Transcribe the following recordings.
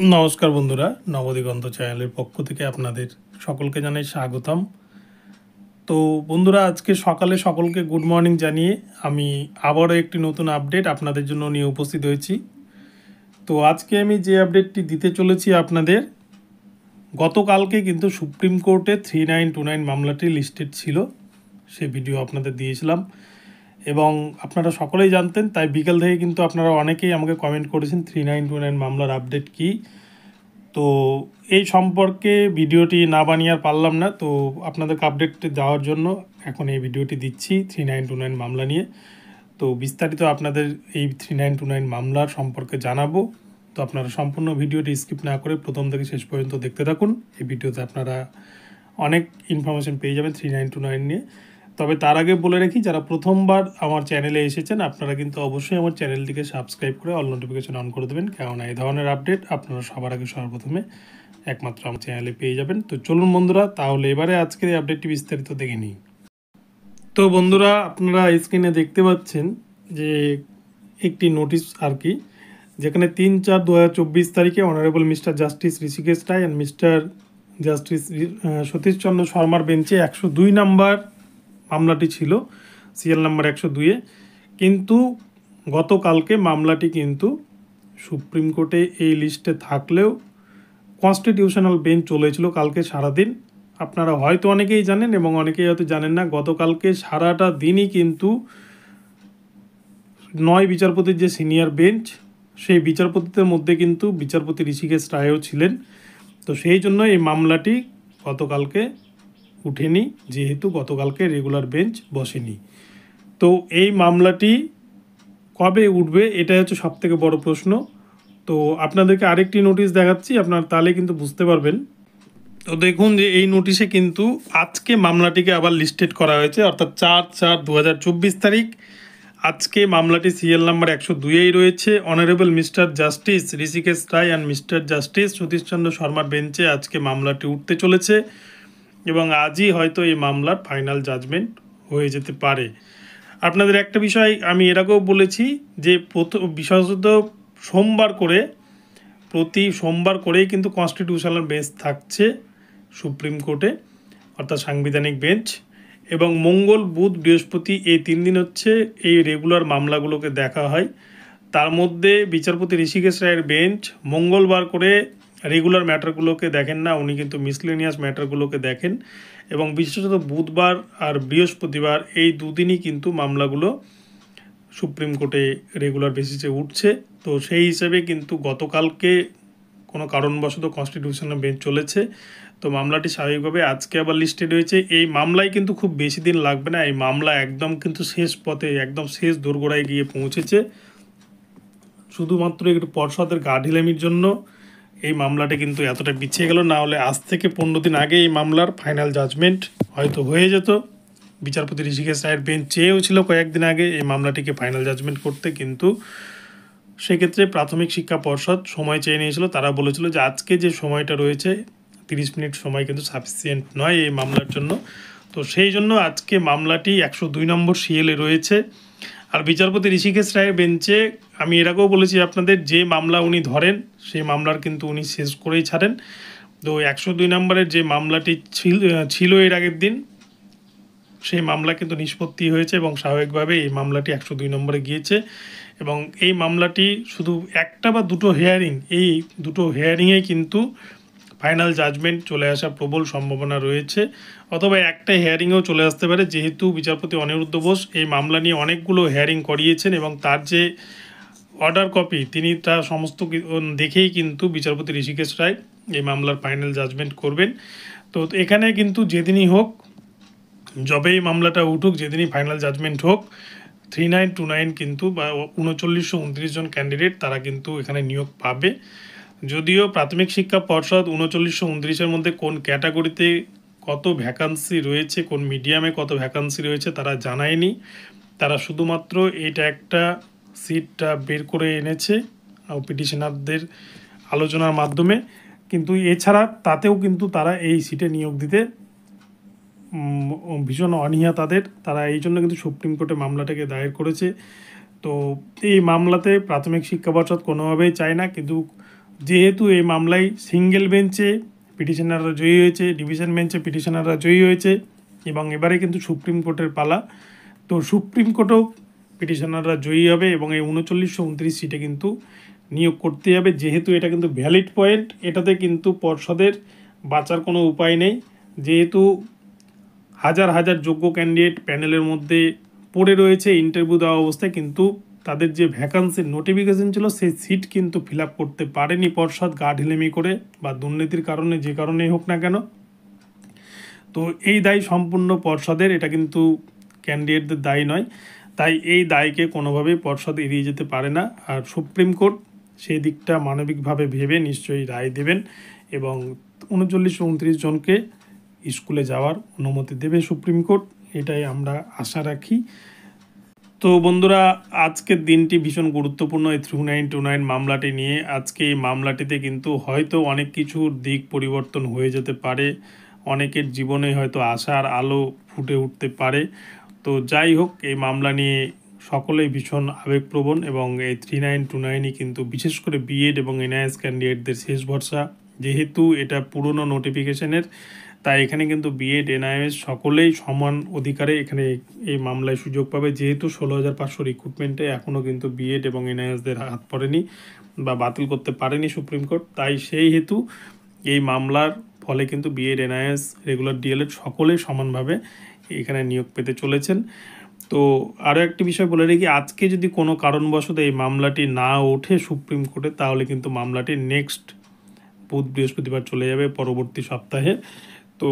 নমস্কার বন্ধুরা, নবদিগন্ত চ্যানেলের পক্ষ থেকে আপনাদের সকলকে জানাই স্বাগতম। তো বন্ধুরা, আজকে সকালে সকলকে গুড মর্নিং জানিয়ে আমি আবারও একটি নতুন আপডেট আপনাদের জন্য নিয়ে উপস্থিত হয়েছি। তো আজকে আমি যে আপডেটটি দিতে চলেছি আপনাদের, গতকালকে কিন্তু সুপ্রিম কোর্টে 3929 মামলাটি লিস্টেড ছিল, সে ভিডিও আপনাদের দিয়েছিলাম এবং আপনারা সকলেই জানতেন। তাই বিকেল থেকে কিন্তু আপনারা অনেকেই আমাকে কমেন্ট করেছেন 3929 মামলার আপডেট কী। তো এই সম্পর্কে ভিডিওটি না বানিয়ে আর পারলাম না, তো আপনাদেরকে আপডেট দেওয়ার জন্য এখন এই ভিডিওটি দিচ্ছি 3929 মামলা নিয়ে। তো বিস্তারিত আপনাদের এই 3929 মামলার সম্পর্কে জানাবো। তো আপনারা সম্পূর্ণ ভিডিওটি স্কিপ না করে প্রথম থেকে শেষ পর্যন্ত দেখতে থাকুন। এই ভিডিওতে আপনারা অনেক ইনফরমেশন পেয়ে যাবেন 3929 নিয়ে। তবে তার আগে বলে রাখি, যারা প্রথমবার আমার চ্যানেলে এসেছেন আপনারা কিন্তু অবশ্যই আমার চ্যানেলটিকে সাবস্ক্রাইব করে অল নোটিফিকেশন অন করে দেবেন, কেননা এই ধরনের আপডেট আপনারা সবার আগে সর্বপ্রথমে একমাত্র আমার চ্যানেলে পেয়ে যাবেন। তো চলুন বন্ধুরা, তাহলে এবারে আজকের এই আপডেটটি বিস্তারিত দেখে নিই। তো বন্ধুরা, আপনারা স্ক্রিনে দেখতে পাচ্ছেন যে একটি নোটিশ আর কি, যেখানে 3/4/2024 তারিখে honourable mister justice Rishikesh Roy and mister justice Satishchandra শর্মার বেঞ্চে 102 নম্বর মামলাটি ছিল, সিএল নাম্বার 102-এ। কিন্তু গতকালকে মামলাটি কিন্তু সুপ্রিম কোর্টে এই লিস্টে থাকলেও কনস্টিটিউশনাল বেঞ্চ চলেছিল কালকে সারাদিন। আপনারা হয়তো অনেকেই জানেন এবং অনেকেই হয়তো জানেন না, গতকালকে সারাটা দিনই কিন্তু 9 বিচারপতির যে সিনিয়র বেঞ্চ, সেই বিচারপতিদের মধ্যে কিন্তু বিচারপতি ঋষিকেশ রায়ও ছিলেন। তো সেই জন্য এই মামলাটি গতকালকে উঠেনি, যেহেতু গতকালকে রেগুলার বেঞ্চ বসেনি। তো এই মামলাটি কবে উঠবে, এটাই হচ্ছে সবথেকে বড় প্রশ্ন। তো আপনাদেরকে আরেকটি নোটিশ দেখাচ্ছি, আপনার তাহলে কিন্তু বুঝতে পারবেন। তো দেখুন যে এই নোটিশে কিন্তু আজকে মামলাটিকে আবার লিস্টেড করা হয়েছে, অর্থাৎ 4/4/2024 তারিখ। আজকে মামলাটি সিএল নাম্বার 102-এই রয়েছে। Honourable mister justice Rishikesh Roy and mister justice Satishchandra শর্মার বেঞ্চে আজকে মামলাটি উঠতে চলেছে এবং আজই হয়তো এই মামলার ফাইনাল জাজমেন্ট হয়ে যেতে পারে। আপনাদের একটা বিষয় আমি এর আগেও বলেছি যে বিশেষত প্রতি সোমবার করেই কিন্তু কনস্টিটিউশনাল বেঞ্চ থাকছে সুপ্রিম কোর্টে, অর্থাৎ সাংবিধানিক বেঞ্চ। এবং মঙ্গল, বুধ, বৃহস্পতি এই 3 দিন হচ্ছে এই রেগুলার মামলাগুলোকে দেখা হয়। তার মধ্যে বিচারপতি ঋষিকেশ রায়ের বেঞ্চ মঙ্গলবার করে রেগুলার ম্যাটারগুলোকে দেখেন না, উনি কিন্তু মিসলেনিয়াস ম্যাটারগুলোকে দেখেন। এবং বিশেষত বুধবার আর বৃহস্পতিবার এই দুদিনই কিন্তু মামলাগুলো সুপ্রিম কোর্টে রেগুলার বেসিসে উঠছে। তো সেই হিসেবে কিন্তু গতকালকে কোনো কারণবশত কনস্টিটিউশনাল বেঞ্চ চলেছে, তো মামলাটি স্বাভাবিকভাবে আজকে আবার লিস্টেড হয়েছে। এই মামলায় কিন্তু খুব বেশি দিন লাগবে না, এই মামলা একদম কিন্তু শেষ পথে, একদম শেষ দোরগোড়ায় গিয়ে পৌঁছেছে। শুধুমাত্র একটু পর্ষদের গাঢ়িলামির জন্য এই মামলাটা কিন্তু এতটা পিছিয়ে গেল, না হলে আজ থেকে 15 দিন আগে এই মামলার ফাইনাল জাজমেন্ট হয়তো হয়ে যেত। বিচারপতি ঋষিকেশ রায়ের বেঞ্চ চেয়েও ছিল কয়েকদিন আগে এই মামলাটিকে ফাইনাল জাজমেন্ট করতে, কিন্তু সেক্ষেত্রে প্রাথমিক শিক্ষা পর্ষদ সময় চেয়ে নিয়েছিল। তারা বলেছিল যে আজকে যে সময়টা রয়েছে 30 মিনিট সময় কিন্তু সাফিসিয়েন্ট নয় এই মামলার জন্য। তো সেই জন্য আজকে মামলাটি 102 নম্বর সিএলে রয়েছে। আর বিচারপতি ঋষিকেশ রায়ের বেঞ্চে আমি এর আগেও বলেছি আপনাদের, যে মামলা উনি ধরেন সেই মামলার কিন্তু উনি শেষ করেই ছাড়েন। তো 102 নম্বরের যে মামলাটি ছিল এর আগের দিন, সেই মামলা কিন্তু নিষ্পত্তি হয়েছে এবং স্বাভাবিকভাবে এই মামলাটি 102 নম্বরে গিয়েছে। এবং এই মামলাটি শুধু একটা বা দুটো হিয়ারিং, এই দুটো হিয়ারিংয়ে কিন্তু ফাইনাল জাজমেন্ট চলে আসার প্রবল সম্ভাবনা রয়েছে, অথবা একটা হিয়ারিংয়েও চলে আসতে পারে, যেহেতু বিচারপতি অনিরুদ্ধ বোস এই মামলা নিয়ে অনেকগুলো হিয়ারিং করিয়েছেন এবং তার যে অর্ডার কপি তিনি তা সমস্ত দেখেই কিন্তু বিচারপতি ঋষিকেশ রায় এই মামলার ফাইনাল জাজমেন্ট করবেন। তো এখানে কিন্তু যেদিনই হোক, যবেই মামলাটা উঠুক, যেদিনই ফাইনাল জাজমেন্ট হোক, 3929 কিন্তু বা 3929 জন ক্যান্ডিডেট তারা কিন্তু এখানে নিয়োগ পাবে। যদিও প্রাথমিক শিক্ষা পর্ষদ 3929-এর মধ্যে কোন ক্যাটাগরিতে কত ভ্যাকান্সি রয়েছে, কোন মিডিয়ামে কত ভ্যাকান্সি রয়েছে তারা জানায়নি। তারা শুধুমাত্র এটা একটা সিটটা বের করে এনেছে পিটিশনারদের আলোচনার মাধ্যমে, কিন্তু এছাড়া তাতেও কিন্তু তারা এই সিটে নিয়োগ দিতে ভীষণ অনীহা তাদের। তারা এই জন্য কিন্তু সুপ্রিম কোর্টে মামলাটাকে দায়ের করেছে। তো এই মামলাতে প্রাথমিক শিক্ষা পর্ষদ কোনোভাবেই চায় না, কিন্তু যেহেতু এই মামলায় সিঙ্গেল বেঞ্চে পিটিশনাররা জয়ী হয়েছে, ডিভিশন বেঞ্চে পিটিশনাররা জয়ী হয়েছে এবং এবারে কিন্তু সুপ্রিম কোর্টের পালা। তো সুপ্রিম কোর্টেও পিটিশনাররা জয়ী হবে এবং এই 3929 সিটে কিন্তু নিয়োগ করতে হবে। যেহেতু এটা কিন্তু ভ্যালিড পয়েন্ট, এটাতে কিন্তু পর্ষদের বাঁচার কোনো উপায় নেই। যেহেতু হাজার হাজার যোগ্য ক্যান্ডিডেট প্যানেলের মধ্যে পড়ে রয়েছে ইন্টারভিউ দেওয়া অবস্থায়, কিন্তু তাদের যে ভ্যাকান্সির নোটিফিকেশন ছিল সেই সিট কিন্তু ফিল আপ করতে পারেনি পর্ষদ, গা ঢিলেমি করে বা দুর্নীতির কারণে, যে কারণেই হোক না কেন। তো এই দায় সম্পূর্ণ পর্ষদের, এটা কিন্তু ক্যান্ডিডেটদের দায়ী নয়। তাই এই দায়কে কোনোভাবেই পর্ষদ এড়িয়ে যেতে পারে না। আর সুপ্রিম কোর্ট সেই দিকটা মানবিকভাবে ভেবে নিশ্চয়ই রায় দেবেন এবং 3929 জনকে স্কুলে যাওয়ার অনুমতি দেবে সুপ্রিম কোর্ট, এটাই আমরা আশা রাখি। তো বন্ধুরা, আজকের দিনটি ভীষণ গুরুত্বপূর্ণ এই 3929 মামলাটি নিয়ে। আজকে এই মামলাটিতে কিন্তু হয়তো অনেক কিছুর দিক পরিবর্তন হয়ে যেতে পারে, অনেকের জীবনে হয়তো আশার আলো ফুটে উঠতে পারে। তো যাই হোক, এই মামলা নিয়ে সকলেই ভীষণ আবেগপ্রবণ এবং এই 3929ই কিন্তু বিশেষ করে বিএড এবং এনআইএস ক্যান্ডিডেটদের শেষ ভরসা। যেহেতু এটা পুরনো নোটিফিকেশনের, তাই এখানে কিন্তু বিএড এনআইএস সকলেই সমান অধিকারে এখানে এই মামলায় সুযোগ পাবে। যেহেতু 16,500 রিক্রুটমেন্টে এখনও কিন্তু বিএড এবং এনআইএসদের হাত পড়েনি বা বাতিল করতে পারেনি সুপ্রিম কোর্ট, তাই সেই হেতু এই মামলার ফলে কিন্তু বিএড এনআইএস রেগুলার ডিএলএড সকলেই সমানভাবে এখানে নিয়োগ পেতে চলেছেন। তো আরও একটি বিষয় বলে রাখি, আজকে যদি কোনো কারণবশত এই মামলাটি না ওঠে সুপ্রিম কোর্টে, তাহলে কিন্তু মামলাটি নেক্সট বুধ বৃহস্পতিবার চলে যাবে পরবর্তী সপ্তাহে। তো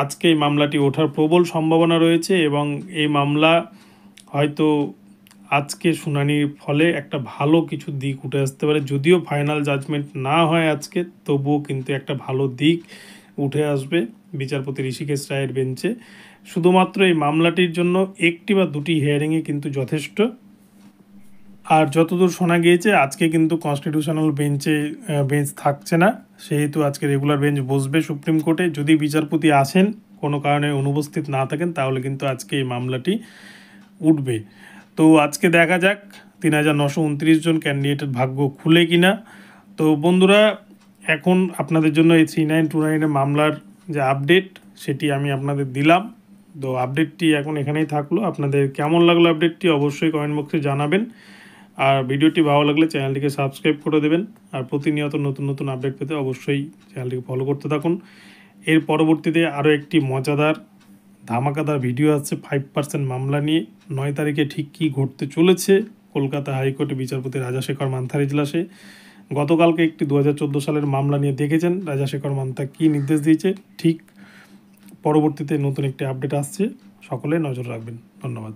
আজকে এই মামলাটি ওঠার প্রবল সম্ভাবনা রয়েছে এবং এই মামলা হয়তো আজকে শুনানির ফলে একটা ভালো কিছু দিক উঠে আসতে পারে। যদিও ফাইনাল জাজমেন্ট না হয় আজকে, তবুও কিন্তু একটা ভালো দিক উঠে আসবে বিচারপতি ঋষিকেশ রায়ের বেঞ্চে। শুধুমাত্র এই মামলাটির জন্য একটি বা দুটি হিয়ারিংয়ে কিন্তু যথেষ্ট। আর যতদূর শোনা গিয়েছে আজকে কিন্তু কনস্টিটিউশনাল বেঞ্চ থাকছে না, সেহেতু আজকে রেগুলার বেঞ্চ বসবে সুপ্রিম কোর্টে। যদি বিচারপতি আসেন, কোনো কারণে অনুপস্থিত না থাকেন, তাহলে কিন্তু আজকে এই মামলাটি উঠবে। তো আজকে দেখা যাক 3929 জন ক্যান্ডিডেটের ভাগ্য খুলে কিনা। তো বন্ধুরা, এখন আপনাদের জন্য এই 3929 মামলার যে আপডেট সেটি আমি আপনাদের দিলাম। তো আপডেটটি এখন এখানেই থাকলো। আপনাদের কেমন লাগলো আপডেটটি অবশ্যই কমেন্ট বক্সে জানাবেন। আর ভিডিওটি ভালো লাগলে চ্যানেলটিকে সাবস্ক্রাইব করে দেবেন। আর প্রতিনিয়ত নতুন নতুন আপডেট পেতে অবশ্যই চ্যানেলটিকে ফলো করতে থাকুন। এর পরবর্তীতে আরও একটি মজাদার ধামাকাদার ভিডিও আছে 5% মামলা নিয়ে। 9 তারিখে ঠিক কী ঘটতে চলেছে কলকাতা হাইকোর্টে বিচারপতি রাজাশেখর মান্থার ইজলাসে। গতকালকে একটি 2014 সালের মামলা নিয়ে দেখেছেন রাজাশেখর মান্থা কী নির্দেশ দিয়েছে। ঠিক পরবর্তীতে নতুন একটি আপডেট আসছে, সকলে নজর রাখবেন। ধন্যবাদ।